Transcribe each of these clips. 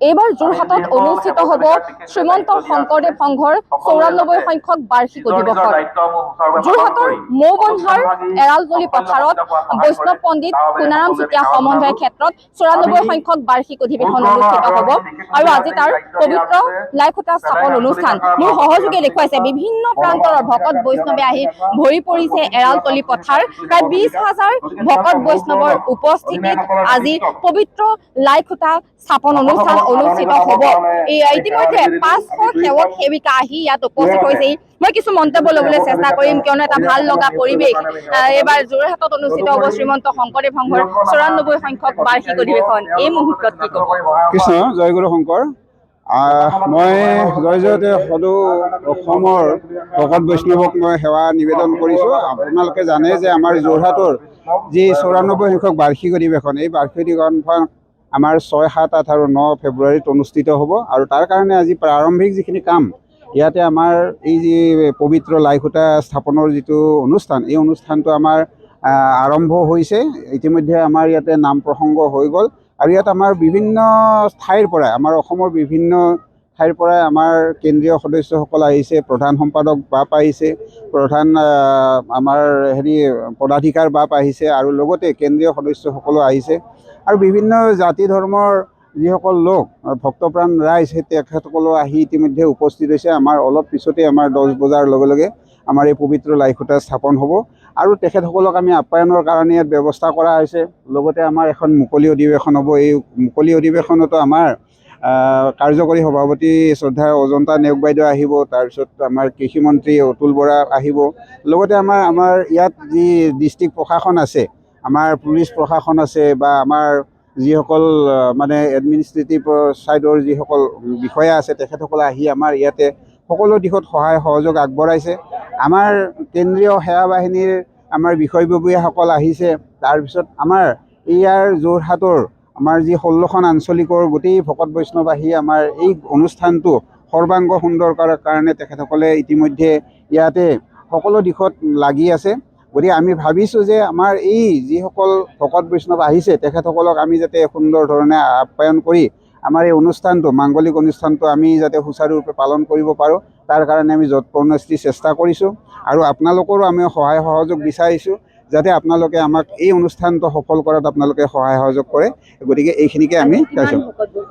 এইবাৰ যোৰহাটত অনুষ্ঠিত হ'ব শ্ৰীমন্ত শংকৰদেৱ সংঘৰ 94 সংখ্যক বাৰ্ষিক অধিৱেশন। যোৰহাটৰ মৌবন্ধাৰ এৰালতলী পথাৰত বৈষ্ণৱ পণ্ডিত সোণাৰাম চুতীয়া সমন্বয় ক্ষেত্ৰত 94 সংখ্যক বাৰ্ষিক অধিৱেশন অনুষ্ঠিত হ'ব আৰু আজি তাৰ পবিত্ৰ লাইখুটা স্থাপন অনুষ্ঠান। মোৰ সহযোগে দেখুৱাইছে বিভিন্ন প্ৰান্তৰ ভকত বৈষ্ণৱে আহি ভৰি পৰিছে এৰালতলী পথাৰ। প্ৰায় 20,000 ভকত বৈষ্ণৱৰ উপস্থিতিত আজি পবিত্ৰ লাইখুটা স্থাপন অনুষ্ঠান অনুষ্ঠিত হ'ব। ইতিমধ্যে 500 সেৱক সেৱিকা আহি ইয়াত উপস্থিত হৈছে। মই কিছু মন্তব্য ল'বলৈ চেষ্টা কৰিম, কিয়নো এটা ভাল লগা পৰিৱেশ। এইবাৰ যোৰহাটত অনুষ্ঠিত হ'ব শ্ৰীমন্ত শংকৰদেৱ সংঘৰ 94 সংখ্যক বাৰ্ষিক অধিৱেশন। এই মুহূৰ্তত কি ক'ব? কৃষ্ণ জয় গুৰু শংকৰ। মই জয়তে সদৌ অসমৰ ভকত বৈষ্ণৱক মই সেৱা নিবেদন কৰিছোঁ। আপোনালোকে জানে যে আমাৰ যোৰহাটৰ যি 94 সংখ্যক বাৰ্ষিক অধিৱেশন, এই বাৰ্ষিক অধিৱেশনখন আমাৰ 6, 7, 8 আৰু 9 ফেব্ৰুৱাৰীত অনুষ্ঠিত হ'ব। আৰু তাৰ কাৰণে আজি প্ৰাৰম্ভিক যিখিনি কাম, ইয়াতে আমাৰ এই যি পবিত্ৰ লাইখুটা স্থাপনৰ যিটো অনুষ্ঠান, এই অনুষ্ঠানটো আমাৰ আৰম্ভ হৈছে। ইতিমধ্যে আমাৰ ইয়াতে নাম প্ৰসংগ হৈ গ'ল আৰু ইয়াত আমাৰ বিভিন্ন ঠাইৰ পৰা, আমাৰ অসমৰ বিভিন্ন ঠাইৰ পৰা আমাৰ কেন্দ্ৰীয় সদস্যসকল আহিছে, প্ৰধান সম্পাদক বাপ আহিছে, প্ৰধান আমাৰ পদাধিকাৰ বাপ আহিছে আৰু লগতে কেন্দ্ৰীয় সদস্যসকলো আহিছে আৰু বিভিন্ন জাতি ধৰ্মৰ যিসকল লোক ভক্তপ্ৰাণ ৰাইজ, সেই তেখেতসকলো আহি ইতিমধ্যে উপস্থিত হৈছে। আমাৰ অলপ পিছতে আমাৰ 10 বজাৰ লগে লগে আমাৰ এই পবিত্ৰ লাইখুটা স্থাপন হ'ব আৰু তেখেতসকলক আমি আপ্যায়নৰ কাৰণে ইয়াত ব্যৱস্থা কৰা হৈছে। লগতে আমাৰ এখন মুকলি অধিৱেশন হ'ব। এই মুকলি অধিৱেশনতো আমাৰ কাৰ্যকৰী সভাপতি শ্ৰদ্ধাৰ অজন্তা নেওগ বাইদেউ আহিব, তাৰপিছত আমাৰ কৃষিমন্ত্ৰী অতুল বৰা আহিব, লগতে আমাৰ ইয়াত যি ডিষ্ট্ৰিক্ট প্ৰশাসন আছে, আমাৰ পুলিচ প্ৰশাসন আছে বা আমাৰ যিসকল মানে এডমিনিষ্ট্ৰেটিভ ছাইডৰ যিসকল বিষয়া আছে, তেখেতসকলে আহি আমাৰ ইয়াতে সকলো দিশত সহায় সহযোগ আগবঢ়াইছে। আমাৰ কেন্দ্ৰীয় সেৱা বাহিনীৰ আমাৰ বিষয়ববীয়াসকল আহিছে। তাৰপিছত আমাৰ ইয়াৰ যোৰহাটৰ আমাৰ যি 16খন আঞ্চলিকৰ গোটেই ভকত বৈষ্ণৱ আহি আমাৰ এই অনুষ্ঠানটো সৰ্বাংগ সুন্দৰ কৰাৰ কাৰণে তেখেতসকলে ইতিমধ্যে ইয়াতে সকলো দিশত লাগি আছে। গতিকে আমি ভাবিছোঁ যে আমাৰ এই যিসকল ভকত বৈষ্ণৱ আহিছে, তেখেতসকলক আমি যাতে সুন্দৰ ধৰণে আপ্যায়ন কৰি আমাৰ এই অনুষ্ঠানটো, মাংগলিক অনুষ্ঠানটো আমি যাতে সুচাৰুৰূপে পালন কৰিব পাৰোঁ, তাৰ কাৰণে আমি যৎপৰোনাস্তি চেষ্টা কৰিছোঁ আৰু আপোনালোকৰো আমি সহায় সহযোগ বিচাৰিছোঁ, যাতে আপোনালোকে আমাক এই অনুষ্ঠানটো সফল কৰাত আপোনালোকে সহায় সহযোগ কৰে। গতিকে এইখিনিকে আমি কৈছোঁ।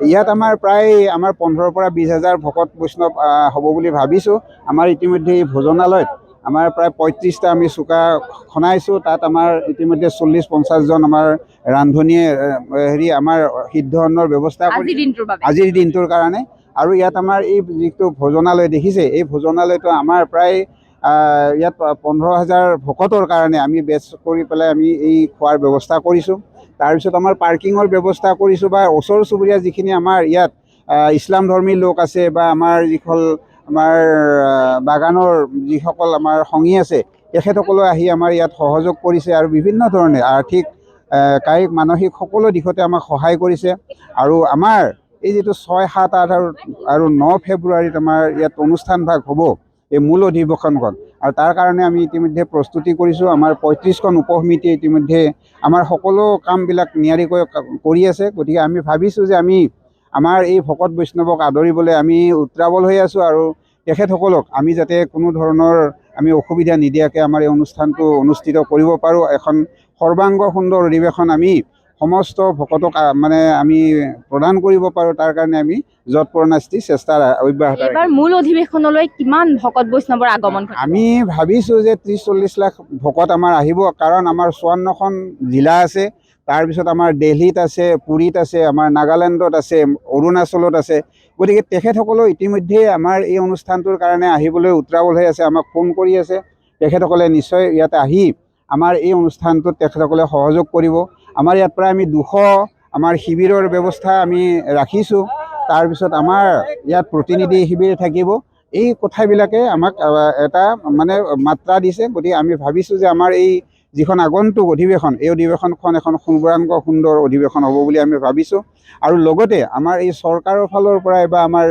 ইয়াত আমাৰ প্ৰায় 15,000 পৰা 20,000 ভকত বৈষ্ণৱ হ'ব বুলি ভাবিছোঁ। আমাৰ ইতিমধ্যে এই ভোজনালয়ত আমাৰ প্ৰায় 35টা আমি চুকা খনাইছোঁ। তাত আমাৰ ইতিমধ্যে 40-50 জন আমাৰ ৰান্ধনীয়ে আমাৰ সিদ্ধ অন্নৰ ব্যৱস্থা কৰি আজিৰ দিনটোৰ কাৰণে। আৰু ইয়াত আমাৰ এই যিটো ভোজনালয় দেখিছে, এই ভোজনালয়টো আমাৰ প্ৰায় ইয়াত 15,000 ভকতৰ কাৰণে আমি বেচ কৰি পেলাই আমি এই খোৱাৰ ব্যৱস্থা কৰিছোঁ। তাৰপিছত আমাৰ পাৰ্কিঙৰ ব্যৱস্থা কৰিছোঁ বা ওচৰ চুবুৰীয়া যিখিনি আমাৰ ইয়াত ইছলাম ধৰ্মী লোক আছে বা আমাৰ যিসকল আমাৰ বাগানৰ যিসকল আমাৰ সংগী আছে, তেখেতসকলে আহি আমাৰ ইয়াত সহযোগ কৰিছে আৰু বিভিন্ন ধৰণে আৰ্থিক, কায়িক, মানসিক সকলো দিশতে আমাক সহায় কৰিছে। আৰু আমাৰ এই যিটো 6, 7, 8 আৰু 9 ফেব্ৰুৱাৰীত আমাৰ ইয়াত অনুষ্ঠান ভাগ হ'ব, এই মূল অধিৱেশনখন, আৰু তাৰ কাৰণে আমি ইতিমধ্যে প্ৰস্তুতি কৰিছোঁ। আমাৰ 35খন উপসমিতিয়ে ইতিমধ্যে আমাৰ সকলো কামবিলাক নিয়াৰিকৈ কৰি আছে। গতিকে আমি ভাবিছোঁ যে আমি আমাৰ এই ভকত বৈষ্ণৱক আদৰিবলৈ আমি উত্ৰাৱল হৈ আছোঁ আৰু তেখেতসকলক আমি যাতে কোনো ধৰণৰ আমি অসুবিধা নিদিয়াকৈ আমাৰ এই অনুষ্ঠানটো অনুষ্ঠিত কৰিব পাৰোঁ। এখন সৰ্বাংগ সুন্দৰ অধিৱেশন আমি সমস্ত ভকতক মানে আমি প্ৰদান কৰিব পাৰোঁ, তাৰ কাৰণে আমি যৎপৰোনাস্তি চেষ্টা অব্যাহত। এবাৰ মূল অধিৱেশনলৈ কিমান ভকত বৈষ্ণৱৰ আগমন? আমি ভাবিছোঁ যে 30-40 লাখ ভকত আমাৰ আহিব, কাৰণ আমাৰ 54খন জিলা আছে। তাৰপিছত আমাৰ দিল্লীত আছে, পুৰীত আছে, আমাৰ নাগালেণ্ডত আছে, অৰুণাচলত আছে। গতিকে তেখেতসকলেও ইতিমধ্যে আমাৰ এই অনুষ্ঠানটোৰ কাৰণে আহিবলৈ উত্ৰাৱল হৈ আছে, আমাক ফোন কৰি আছে। তেখেতসকলে নিশ্চয় ইয়াতে আহি আমাৰ এই অনুষ্ঠানটোত তেখেতসকলে সহযোগ কৰিব। আমাৰ ইয়াত প্ৰায় আমি 200 আমাৰ শিবিৰৰ ব্যৱস্থা আমি ৰাখিছোঁ। তাৰপিছত আমাৰ ইয়াত প্ৰতিনিধি শিবিৰ থাকিব। এই কথাবিলাকে আমাক এটা মানে মাত্ৰা দিছে। গতিকে আমি ভাবিছোঁ যে আমাৰ এই যিখন আগন্তুক অধিৱেশন, এই অধিৱেশনখন এখন সৰ্বাংগ সুন্দৰ অধিৱেশন হ'ব বুলি আমি ভাবিছোঁ। আৰু লগতে আমাৰ এই চৰকাৰৰ ফালৰ পৰাই বা আমাৰ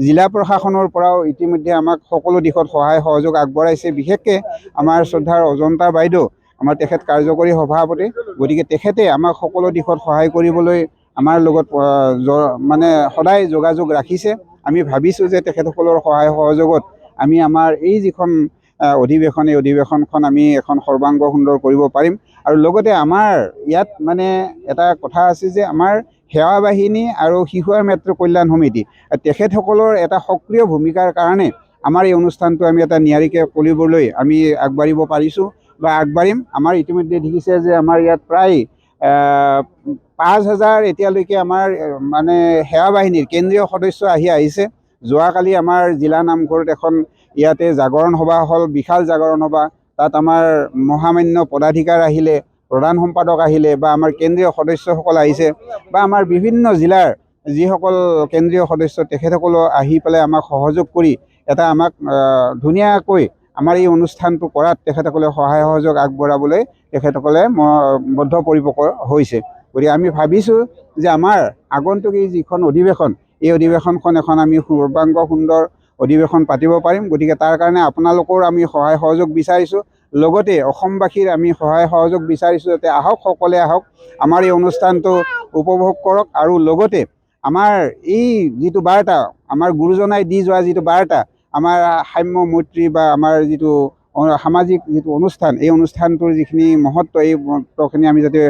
জিলা প্ৰশাসনৰ পৰাও ইতিমধ্যে আমাক সকলো দিশত সহায় সহযোগ আগবঢ়াইছে। বিশেষকৈ আমাৰ শ্ৰদ্ধাৰ অজন্তা বাইদেউ, আমাৰ তেখেত কাৰ্যকৰী সভাপতি, গতিকে তেখেতে আমাক সকলো দিশত সহায় কৰিবলৈ আমাৰ লগত মানে সদায় যোগাযোগ ৰাখিছে। আমি ভাবিছোঁ যে তেখেতসকলৰ সহায় সহযোগত আমি আমাৰ এই যিখন অধিৱেশন এই অধিৱেশনখন আমি এখন সৰ্বাংগ সুন্দৰ কৰিব পাৰিম। আৰু লগতে আমাৰ ইয়াত মানে এটা কথা আছে যে আমাৰ সেৱা বাহিনী আৰু শিশু আৰু মাতৃ কল্যাণ সমিতি তেখেতসকলৰ এটা সক্ৰিয় ভূমিকাৰ কাৰণে আমাৰ এই অনুষ্ঠানটো আমি এটা নিয়াৰিকৈ কৰিবলৈ আমি আগবাঢ়িব পাৰিছোঁ বা আগবাঢ়িম। আমাৰ ইতিমধ্যে দেখিছে যে আমাৰ ইয়াত প্ৰায় 5,000 এতিয়ালৈকে আমাৰ মানে সেৱা বাহিনীৰ কেন্দ্ৰীয় সদস্য আহিছে। যোৱাকালি আমাৰ জিলা নামঘৰত এখন ইয়াতে জাগৰণ সভা হ'ল, বিশাল জাগৰণ সভা। তাত আমাৰ মহামান্য পদাধিকাৰ আহিলে, প্ৰধান সম্পাদক আহিলে বা আমাৰ কেন্দ্ৰীয় সদস্যসকল আহিছে বা আমাৰ বিভিন্ন জিলাৰ যিসকল কেন্দ্ৰীয় সদস্য তেখেতসকলো আহি পেলাই আমাক সহযোগ কৰি এটা আমাক ধুনীয়াকৈ আমাৰ এই অনুষ্ঠানটো কৰাত তেখেতসকলে সহায় সহযোগ আগবঢ়াবলৈ তেখেতসকলে বদ্ধপৰিকৰ হৈছে। গতিকে আমি ভাবিছোঁ যে আমাৰ আগন্তুক এই যিখন অধিৱেশন এই অধিৱেশনখন এখন আমি সৰ্বাংগ সুন্দৰ অধিৱেশন পাতিব পাৰিম। গতিকে তাৰ কাৰণে আপোনালোকৰ আমি সহায় সহযোগ বিচাৰিছোঁ। লগতে অসমবাসীৰ আমি সহায় সহযোগ বিচাৰিছোঁ যাতে আহক, সকলোৱে আহক, আমাৰ এই অনুষ্ঠানটো উপভোগ কৰক। আৰু লগতে আমাৰ এই যিটো বাৰ্তা, আমাৰ গুৰুজনাই দি যোৱা যিটো বাৰ্তা, আমাৰ সাম্য মৈত্ৰী বা আমাৰ যিটো সামাজিক যিটো অনুষ্ঠান, এই অনুষ্ঠানটোৰ যিখিনি মহত্ব, এই মহত্বখিনি আমি যাতে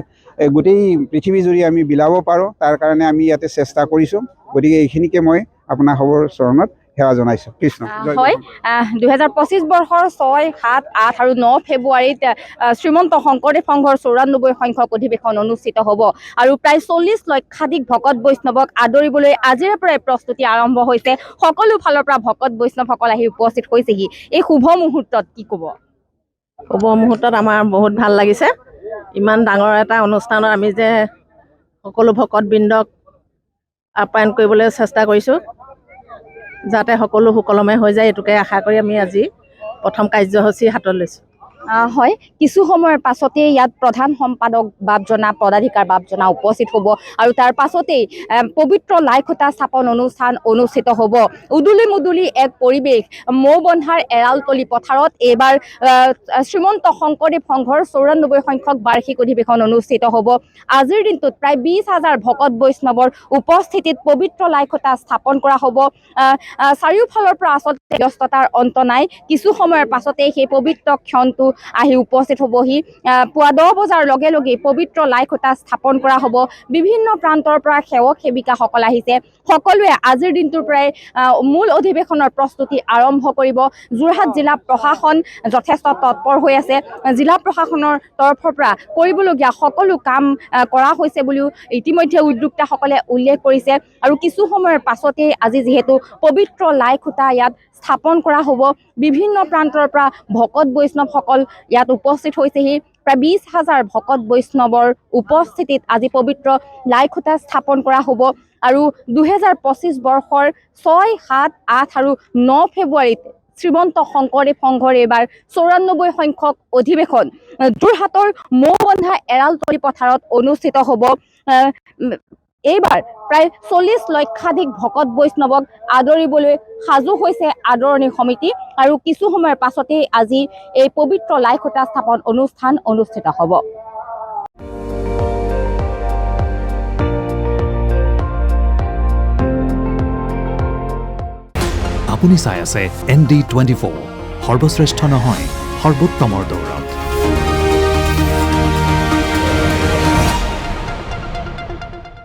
গোটেই পৃথিৱীজুৰি আমি বিলাব পাৰোঁ, তাৰ কাৰণে আমি ইয়াতে চেষ্টা কৰিছোঁ। গতিকে এইখিনিকে মই আপোনাৰ সবৰ চৰণত সেৱা জনাইছোঁ। কৃষ্ণ। হয়, 2025 বৰ্ষৰ 6, 7, 8 আৰু 9 ফেব্ৰুৱাৰীত শ্ৰীমন্ত শংকৰদেৱ সংঘৰ 94 সংখ্যক অধিৱেশন অনুষ্ঠিত হ'ব আৰু প্ৰায় 40 লক্ষাধিক ভকত বৈষ্ণৱক আদৰিবলৈ আজিৰ পৰাই প্ৰস্তুতি আৰম্ভ হৈছে। সকলো ফালৰ পৰা ভকত বৈষ্ণৱসকল আহি উপস্থিত হৈছেহি। এই শুভ মুহূৰ্তত কি ক'ব? শুভ মুহূৰ্তত আমাৰ বহুত ভাল লাগিছে। ইমান ডাঙৰ এটা অনুষ্ঠানত আমি যে সকলো ভকতবৃন্দক আপ্যায়ন কৰিবলৈ চেষ্টা কৰিছোঁ, যাতে সকলো সুকলমে হৈ যায়, এইটোকে আশা কৰি আমি আজি প্ৰথম কাৰ্যসূচী হাতত লৈছোঁ। হয়, কিছু সময়ৰ পাছতেই ইয়াত প্ৰধান সম্পাদক বাপজনা, পদাধিকাৰ বাপজনা উপস্থিত হ'ব আৰু তাৰ পাছতেই পবিত্ৰ লাই খুঁটা স্থাপন অনুষ্ঠান অনুষ্ঠিত হ'ব। উদুলি মুদুলি এক পৰিৱেশ মৌবন্ধাৰ এৰালতলি পথাৰত এইবাৰ শ্ৰীমন্ত শংকৰদেৱ সংঘৰ 94 সংখ্যক বাৰ্ষিক অধিৱেশন অনুষ্ঠিত হ'ব। আজিৰ দিনটোত প্ৰায় 20,000 ভকত বৈষ্ণৱৰ উপস্থিতিত পবিত্ৰ লাই খুঁটা স্থাপন কৰা হ'ব। চাৰিওফালৰ পৰা আচলতে ব্যস্ততাৰ অন্ত নাই। কিছু সময়ৰ পাছতেই সেই পবিত্ৰ ক্ষণটো আহি উপস্থিত হ'বহি। পুৱা 10 বজাৰ লগে লগেই পবিত্ৰ লাই খুঁটা স্থাপন কৰা হ'ব। বিভিন্ন প্ৰান্তৰ পৰা সেৱক সেৱিকাসকল আহিছে। সকলোৱে আজিৰ দিনটোৰ পৰাই মূল অধিৱেশনৰ প্ৰস্তুতি আৰম্ভ কৰিব। যোৰহাট জিলা প্ৰশাসন যথেষ্ট তৎপৰ হৈ আছে। জিলা প্ৰশাসনৰ তৰফৰ পৰা কৰিবলগীয়া সকলো কাম কৰা হৈছে বুলিও ইতিমধ্যে উদ্যোক্তাসকলে উল্লেখ কৰিছে। আৰু কিছু সময়ৰ পাছতেই আজি যিহেতু পবিত্ৰ লাই খুঁটা ইয়াত স্থাপন কৰা হ'ব, বিভিন্ন প্ৰান্তৰ পৰা ভকত বৈষ্ণৱসকল ইয়াত উপস্থিত হৈছেহি। প্ৰায় 20,000 ভকত বৈষ্ণৱৰ উপস্থিতিত আজি পবিত্ৰ লাই খুঁটা স্থাপন কৰা হ'ব আৰু 2025 বৰ্ষৰ 6, 7, 8 আৰু 9 ফেব্ৰুৱাৰীত শ্ৰীমন্ত শংকৰদেৱ সংঘৰ এইবাৰ 94 সংখ্যক অধিৱেশন যোৰহাটৰ মৌবন্ধা এৰালতলি পথাৰত অনুষ্ঠিত হ'ব। এইবাৰ প্ৰায় 40 লক্ষাধিক ভকত বৈষ্ণৱক আদৰিবলৈ সাজু হৈছে আদৰণি সমিতি আৰু কিছু সময়ৰ পাছতেই আজি এই পবিত্ৰ লাই খুঁটা স্থাপন অনুষ্ঠান অনুষ্ঠিত হ'ব। আপুনি চাই আছে ND24, সৰ্বশ্ৰেষ্ঠ নহয়, সৰ্বোত্তমৰ দৌৰা।